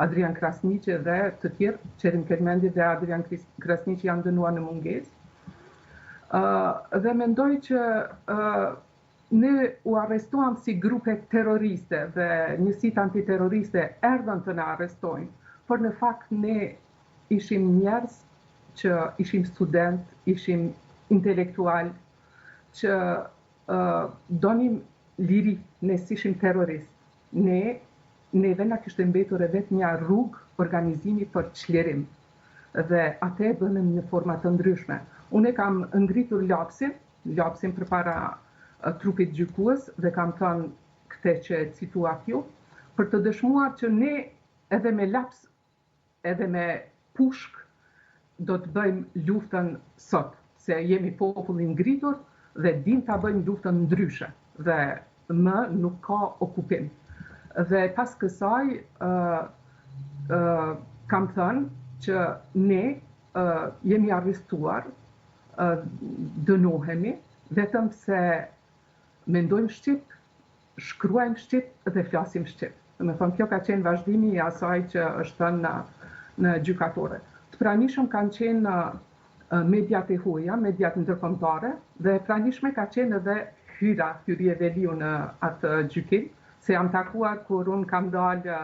Adrian Krasniqi dhe të tjerë. Qerim Kelmendi dhe Adrian Krasniqi janë dënuar në mungesë. Dhe mendoj që ne u arrestuam si grupe terroriste dhe njësitë antiterroriste erdhën të na arrestojnë, por në fakt ne ishim njerëz që ishim student, ishim intelektual, që donim liri, ne s'ishim terrorist. Neve na kishte mbetur e vetë një rrugë organizimi për çlirim. Dhe atë e bënëm në forma të ndryshme. Unë kam ngritur lapsin përpara trupit gjykues dhe kam thënë këtë që cituat ju, për të dëshmuar që ne edhe me laps, edhe me pushk, do të bëjmë luftën sot, se jemi popull i ngritur dhe dim ta bëjmë luftën ndryshe dhe më nuk ka okupim. Dhe pas kësaj kam thënë që ne jemi arrestuar, dënohemi, vetëm se mendojmë shqip, shkruajmë shqip dhe flasim shqip. Me thonë, kjo ka qenë vazhdimi i asaj që është thënë në gjykatore. Të pranishëm kanë qenë mediat e huaja, mediat ndërkombëtare, dhe pranishme ka qenë edhe Hyrie Veliu në atë gjykim, se jam takuar kur unë kam dalë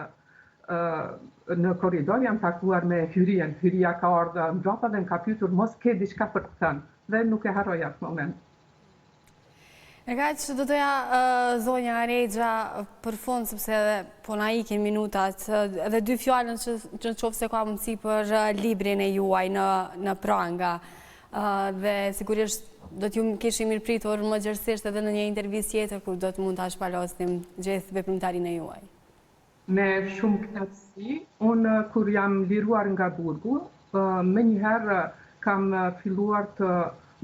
në korridor, jam takuar me Hyrien. Hyria ka ardhur mbrapa dhe më ka pyetur mos ke diçka për të thënë, dhe nuk e harroj atë moment. E ka që do doja zonja Arexha për fund, sepse po na ikin minutat, edhe 2 fjalën që në qoftë se ka mundësi për librin e juaj në pranga, dhe sigurisht do t'ju kishim mirëpritur më gjerësisht edhe në një intervistë tjetër kur do të mund ta shpalosnim gjithë veprimtarinë e juaj. Me shumë kënaqësi, unë kur jam liruar nga burgu, menjëherë kam filluar të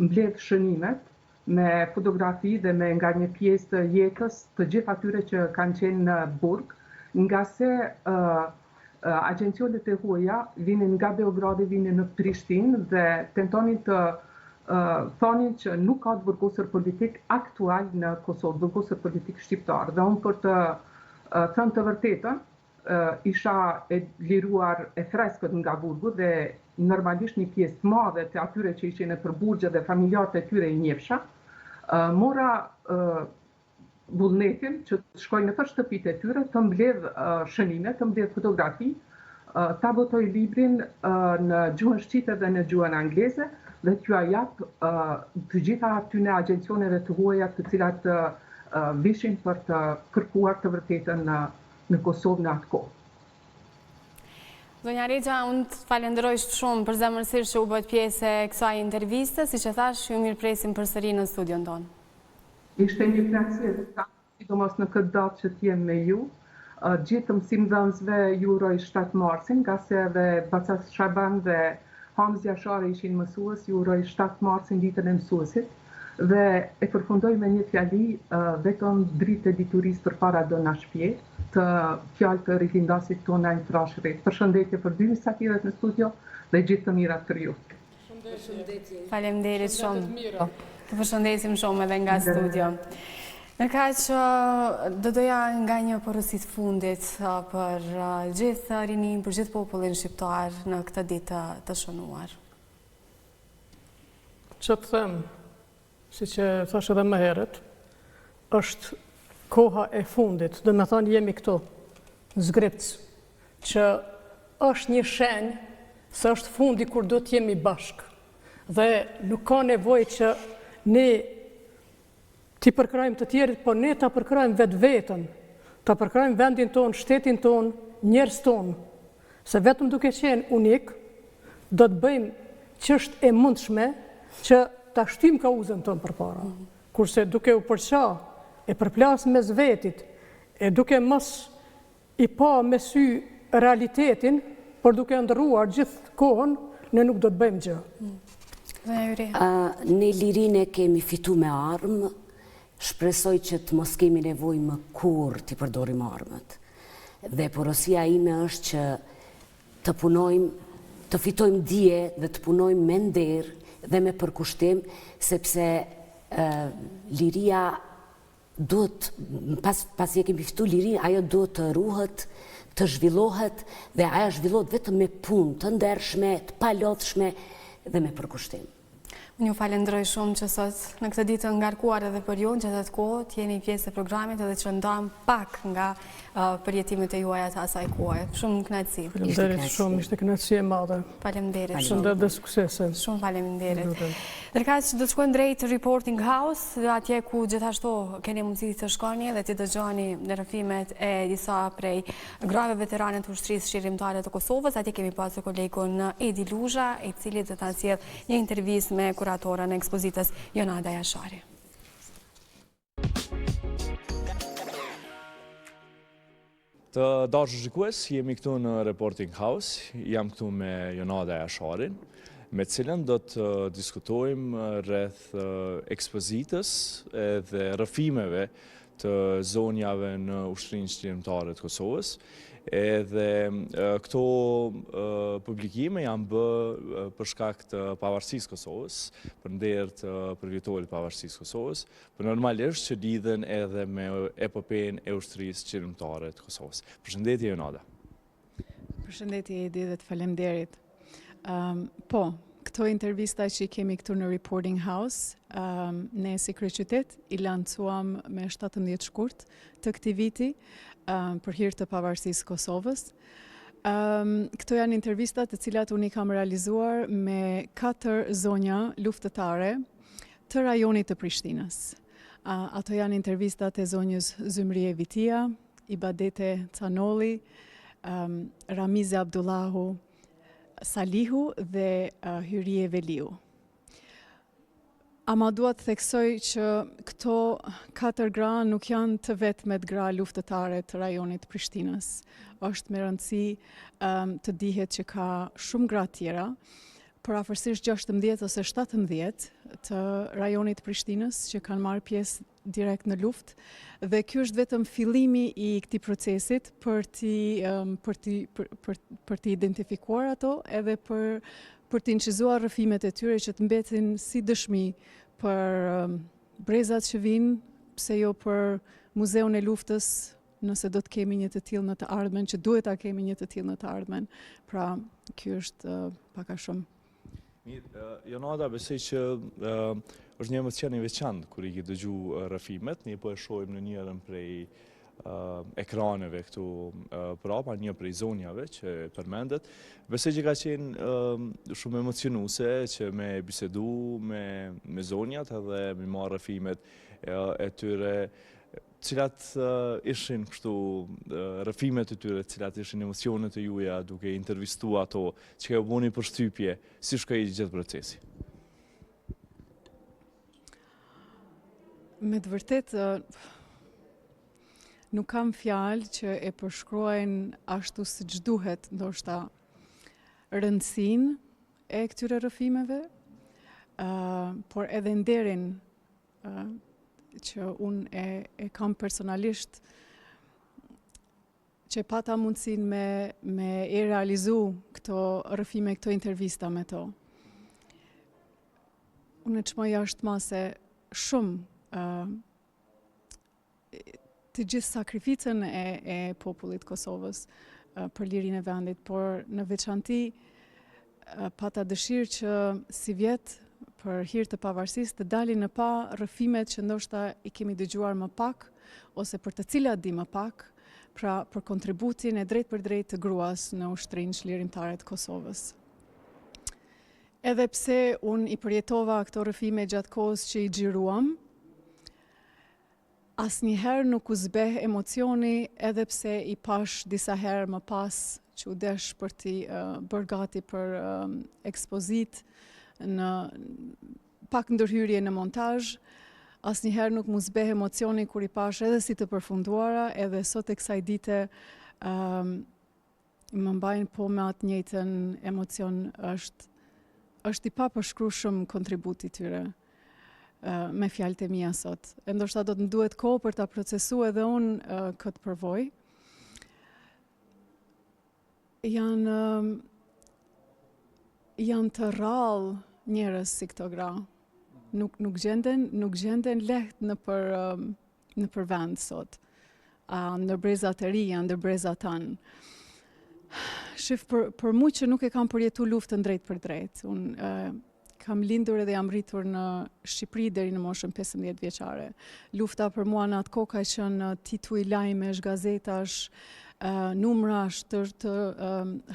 mbledh shënimet me fotografi dhe me nga një pjesë të jetës të gjithë atyre që kanë qenë në burg, nga se agencionet e huaja vinin nga Beogradi, vinin në Prishtinë dhe tentonin të thonin që nuk ka të burgosur politik aktual në Kosovë, burgosur politik shqiptar. Dhe unë për të thënë të vërtetën, isha e liruar e freskët nga burgu dhe normalisht një pjesë madhe të atyre që ishin e përburgje dhe familjarët e tyre i njefsha, mora vullnetin që të shkoj në për shtëpit e tyre, të mbledh shënime, të mbledh fotografi, ta botoj librin në gjuhën shqiptare dhe në gjuhën angleze dhe t'ju jap të gjitha atyne agjencioneve të huaja të cilat vishin për të kërkuar të vërtetën në Kosovë në atë kohë. Zonja Regja, unë të falenderoj shumë për zemërsisht që u bët pjesë e kësaj interviste, si që thash, ju mirë presim përsëri në studion tonë. Ishte një kënaqësi, sidomos në këtë datë që t'jem me ju. Gjithë mësimdhënësve ju uroj 7 marsin, nga se edhe Bacas Shaban dhe Hamzi Ashari ishin mësues, ju uroj 7 marsin ditën e mësuesit. Dhe e përfundoj me një fjali, vetëm dritë e dituris për para do në shpje, të fjalë të rifindasit tona i trashërit. Përshëndetje për dy mysafirët në studio dhe gjithë të mirat për ju. Faleminderit shumë. Të përshëndesim shumë edhe nga studio. Në ka që do doja nga një porësit fundit për gjithë rinin, për gjithë popullin shqiptar në këtë ditë të shënuar. Që të them, si që thash edhe më herët, është koha e fundit, dhe me thonë jemi këtu, në Zgripc, që është një shenjë se është fundi kur do të jemi bashkë. Dhe nuk ka nevoj që ne t'i përkrajmë të tjerit, po ne t'a përkrajmë vetë vetën, t'a përkrajmë vendin tonë, shtetin tonë, njerës tonë. Se vetëm duke qenë unik, do të bëjmë çështë e mundshme që t'a shtim kauzën tonë për para. Kurse duke u përqa, e përplas mes vetit, e duke mos i pa me sy realitetin, por duke ndërruar gjithë kohën, ne nuk do të bëjmë gjë. Ne lirinë kemi fitu me armë, shpresoj që të mos kemi nevoj më kur t'i përdorim armët. Dhe porosia ime është që të punojmë, të fitojmë dije dhe të punojmë me nder dhe me përkushtim, sepse liria duhet, pas je kemi fitu lirin, ajo duhet të ruhet, të zhvillohet, dhe ajo zhvillohet vetëm me punë të ndershme, të palodhshme dhe me përkushtim. Unë ju falenderoj shumë që sot në këtë ditë ngarkuar edhe për ju, në që të kohë të jeni pjesë e programit edhe që ndam pak nga përjetimet e juaja të asaj kohë. Shumë kënaqësi. Faleminderit shumë, ishte kënaqësi e madhe. Faleminderit. Shëndet dhe suksese. Shumë faleminderit. Ndërkaq që do të shkojmë drejt Reporting House, atje ku gjithashtu keni mundësi të shkoni dhe të dëgjoni në rrëfimet e disa prej grave veterane të ushtrisë shqirimtare të Kosovës. Atje kemi pasur kolegun Edi Luzha, i cili do ta sjellë një intervistë me kuratorën e ekspozitës Jonada Jashari. Të dashur shikues, jemi këtu në Reporting House, jam këtu me Jonada Jasharin, me cilën do të diskutojmë rreth ekspozitës dhe rrëfimeve të zonjave në Ushtrinë Shqirimtare të Kosovës. Edhe këto publikime janë bë për shkak të pavarësisë Kosovës, për nder të përvjetorit pavarësisë Kosovës, por normalisht që lidhen edhe me epopejën e ushtrisë shqirimtare të Kosovës. Përshëndetje Jonada. Përshëndetje Edi dhe të faleminderit. Po, këto intervista që i kemi këtu në Reporting House, ne si Kryeqytet i lancuam me 17 shkurt të këtij viti, për hir të pavarësisë Kosovës. Këto janë intervistat të cilat unë i kam realizuar me 4 zonja luftëtare të rajonit të Prishtinës. Ato janë intervistat e zonjës Zymrie Vitia, Ibadete Canolli, Ramize Abdullahu Salihu dhe Hyrie Veliu. Ama dua të theksoj që këto 4 gra nuk janë të vetmet gra luftëtare të rajonit Prishtinës. Është me rëndësi të dihet që ka shumë gra tjera, për afërsisht 16 ose 17 të rajonit Prishtinës që kanë marrë pjesë direkt në luftë, dhe ky është vetëm fillimi i këtij procesit për të identifikuar ato edhe për të incizuar rrëfimet e tyre që të mbetin si dëshmi për brezat që vinë, pse jo për muzeun e luftës nëse do të kemi një të tillë në të ardhmen, që duhet ta kemi një të tillë në të ardhmen. Pra, ky është pak a shumë. Mirë, Jonada, besoj që është një emocion i veçantë kur i ke dëgju rrëfimet, ne po e shohim në njërin prej ekraneve këtu prapa, një prej zonjave që përmendet. Besoj që ka qenë shumë emocionuese që me bisedu me zonjat edhe me marrë rrëfimet e tyre, cilat ishin kështu rrëfimet e tyre, cilat ishin emocionet e juja duke intervistu ato, që ka u bëni përshtypje, si shkoi gjithë procesi? Me të vërtet, nuk kam fjalë që e përshkruajnë ashtu siç duhet, ndoshta rëndësinë e këtyre rrëfimeve, por edhe nderin që unë e kam personalisht, që pata mundësinë me e realizu këto rrëfime, këto intervista me to. Unë e çmoj jashtëmase shumë të gjithë sakrificën e popullit Kosovës për lirinë e vendit, por në veçanti pata dëshirë që si vjet për hir të pavarësisë të dalin në pa rrëfimet që ndoshta i kemi dëgjuar më pak ose për të cilat di më pak, pra për kontributin e drejt për drejt të gruas në ushtrinë çlirimtare të Kosovës. Edhe pse unë i përjetova këto rrëfime gjatë kohës që i xhiruam, asnjëherë nuk u zbeh emocioni, edhe pse i pash disa herë më pas që u desh për t'i bërë gati për ekspozit në pak ndërhyrje në montazh, asnjëherë nuk mu zbeh emocioni kur i pash edhe si të përfunduara, edhe sot e kësaj dite më mbajnë po me atë njëjtën emocion, është i papërshkrueshëm kontributi tyre. Me fjalët e mia sot. E ndoshta do të më duhet kohë për ta procesuar edhe unë këtë përvojë. Janë të rrallë njerëz si këto gra. Nuk gjenden lehtë në për vend sot. Ndër brezat e ri, ndër brezat tanë. Shif për mu që nuk e kam përjetu luftën drejt për drejt. Unë kam lindur edhe jam rritur në Shqipëri deri në moshën 15 vjeçare. Lufta për mua në atë kohë ka qenë tituj lajmesh, gazetash, numrash të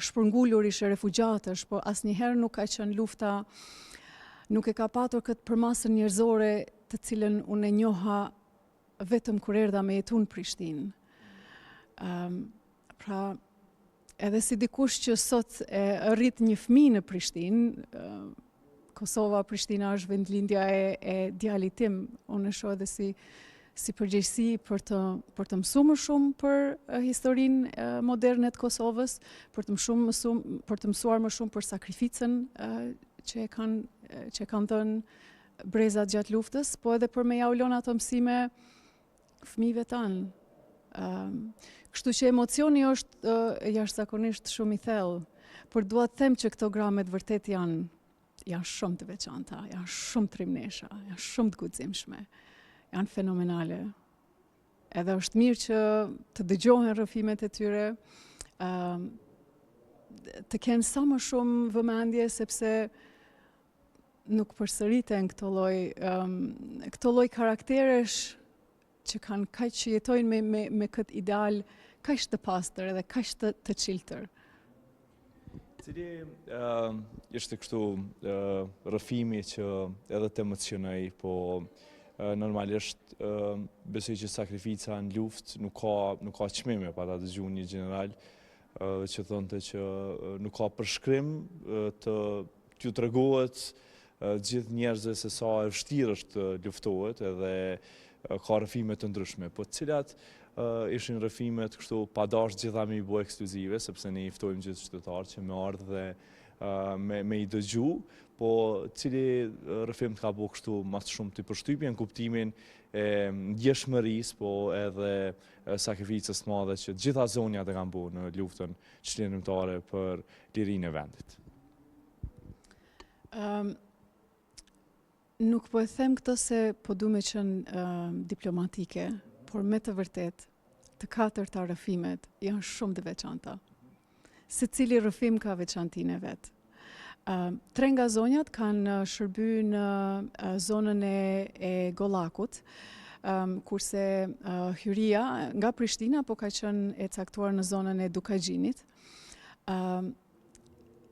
shpërngulurish e refugjatësh, por asnjëherë nuk ka qenë lufta, nuk e ka patur këtë përmasën njerëzore të cilën unë e njoha vetëm kur erdha me jetu në Prishtinë. Pra, edhe si dikush që sot e rrit një fëmijë në Prishtinë, Kosova, Prishtina është vendlindja e djalit tim, unë e shoh edhe si përgjegjësi për të mësuar më shumë për historinë moderne të Kosovës, për të mësuar më shumë për sakrificën që kanë dhënë brezat gjatë luftës, po edhe për me ja u lënë ato mësime fëmijëve tanë. Kështu që emocioni është jashtëzakonisht shumë i thellë, por dua të them që këto gra me të vërtet janë shumë të veçanta, janë shumë trimnesha, janë shumë të guximshme, janë fenomenale. Edhe është mirë që të dëgjohen rrëfimet e tyre, të kenë sa më shumë vëmendje, sepse nuk përsëriten këto lloj karakteresh që kanë kaq që jetojnë me këtë ideal kaq të pastër edhe kaq të çiltër. Cili ishte kështu rrëfimi që edhe të emocionoi, po normalisht besoj që sakrifica në luftë nuk ka çmime, pa ta dëgjuar një general që thonte që nuk ka përshkrim të t'ju tregohet gjithë njerëzve se sa e vështirë është të luftohet, edhe ka rrëfime të ndryshme, po cilat ishin rrëfimet kështu pa dashur gjitha me i bo ekskluzive, sepse ne i ftojmë gjithë qytetarë që me ardhë dhe me i dëgju, po cili rrëfim të ka bo kështu mas shumë të përshtypje në kuptimin e ndjeshmërisë, po edhe sakrificës madhe që gjitha zonjat e kanë bo në luftën çlirimtare për lirinë e vendit. Nuk po e them këto se po du me qenë diplomatike, por me të vërtet, të katërta rrëfimet janë shumë të veçanta. Secili rrëfim ka veçantinë e vet. 3 nga zonjat kanë shërby në zonën e Gollakut, kurse hyria nga Prishtina po ka qenë e caktuar në zonën e Dukagjinit.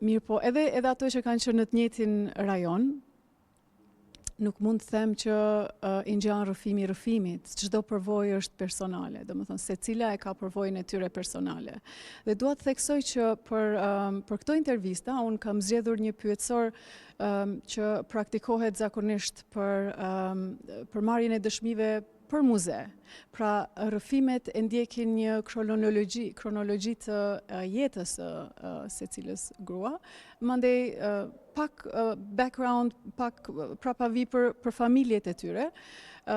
Mirë po, edhe ato që kanë qenë në të njëjtin rajon, nuk mund të them që i ngjan rrëfimi rrëfimit, çdo përvojë është personale, domethënë secila e ka përvojën e tyre personale. Dhe dua të theksoj që për këto intervista unë kam zgjedhur një pyetësor që praktikohet zakonisht për marrjen e dëshmive për muze. Pra, rrëfimet e ndjekin një kronologji të jetës së secilës grua, mandej pak background, pak prapavi për familjet e tyre,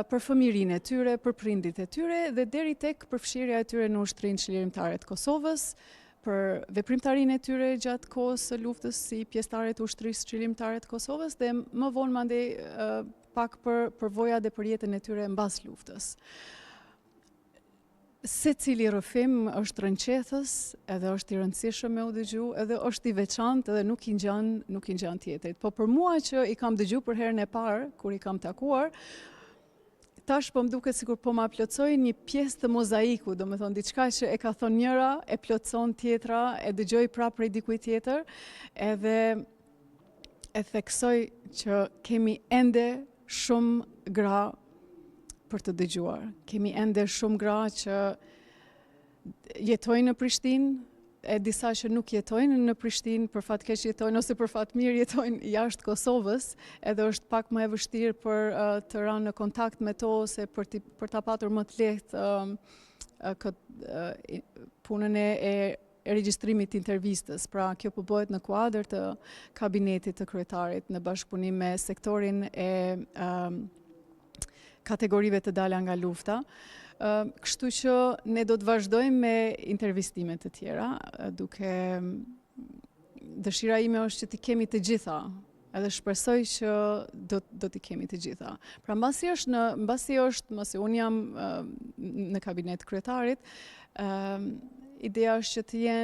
për fëmijërinë e tyre, për prindit e tyre dhe deri tek përfshirja e tyre në Ushtrinë Çlirimtare të Kosovës, për veprimtarinë e tyre gjatë kohës së luftës si pjesëtare të Ushtrisë Çlirimtare të Kosovës dhe më vonë mandej pak për përvoja dhe për jetën e tyre mbas luftës. Secili rrëfim është rënqethës, edhe është i rëndësishëm me u dëgju, edhe është i veçantë edhe nuk i ngjan tjetrit. Po për mua që i kam dëgju për herën e parë, kur i kam takuar, tash po më duket sikur po ma plotsoj një pjesë të mozaiku, domethënë diçka që e ka thonë njëra, e plotson tjetra, e dëgjoj prapë prej dikujt tjetër, edhe e theksoj që kemi ende shumë gra për të dëgjuar. Kemi ende shumë gra që jetojnë në Prishtinë, e disa që nuk jetojnë në Prishtinë, për fat keq jetojnë ose për fat mirë jetojnë jashtë Kosovës, edhe është pak më e vështirë për të rënë në kontakt me to ose për ta patur më të lehtë punën e regjistrimit të intervistës. Pra, kjo po bëhet në kuadër të kabinetit të kryetarit në bashkëpunim me sektorin e kategorive të dala nga lufta. Kështu që ne do të vazhdojmë me intervistimet të tjera, duke dëshira ime është që t'i kemi të gjitha, edhe shpresoj që do t'i kemi të gjitha. Pra mbasi unë jam në kabinet kryetarit, ideja është që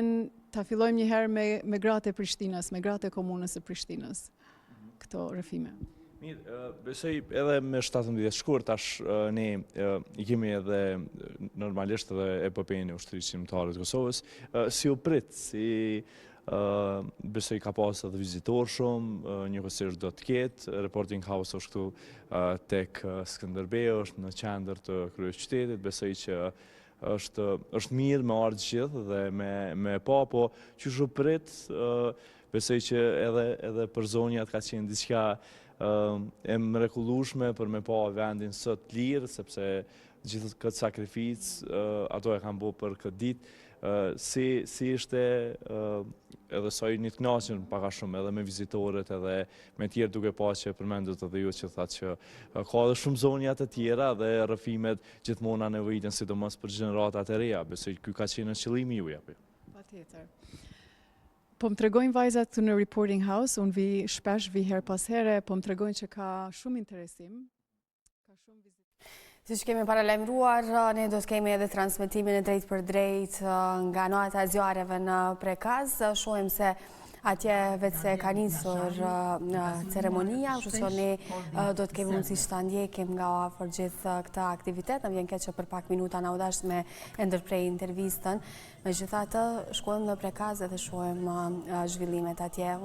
ta fillojmë një herë me gratë e Prishtinës, me gratë e komunës së Prishtinës, këto rrëfime. Mirë, besoj edhe me 17 shkurt, tash ne i kemi edhe normalisht edhe epopejën e Ushtrisë Çlirimtare të Kosovës, si u prit, besoj ka pas edhe vizitor shumë, njëkohësisht do të ketë, Reporting House është këtu tek Skënderbeu, është në qendër të kryeqytetit, besoj që është mirë me ardhë gjithë dhe me pa, po që shu prit, besoj që edhe për zonjat ka qenë diçka e mrekullueshme për me pa vendin sot lirë, sepse gjithë këtë sakrificë ato e kanë bërë për këtë ditë, si ishte edhe soi një të kënaqur pak a shumë edhe me vizitorët edhe me tjerë duke pas që përmendët edhe ju që thatë që ka edhe shumë zonja të tjera dhe rrëfimet gjithmonë na nevojiten sidomos për gjeneratat e reja. Besoj ky ka qenë qëllimi juaj apo? Patjetër. Po më tregojnë vajzat këtu në Reporting House, unë vi her pas here, po më tregojnë që ka shumë interesim. Si që kemi paralajmëruar, ne do të kemi edhe transmitimin e drejt për drejt nga nota e zjarreve në Prekaz. Shohim se atje vetë se ka nisur ceremonia, kështu që ne do të kemi mundësi që ta ndjekim nga afër gjithë këtë aktivitet. Në vjen keq që për pak minuta na u dash me ndërprej intervistën. Megjithatë, shkojmë në Prekaz dhe shohim zhvillimet atje.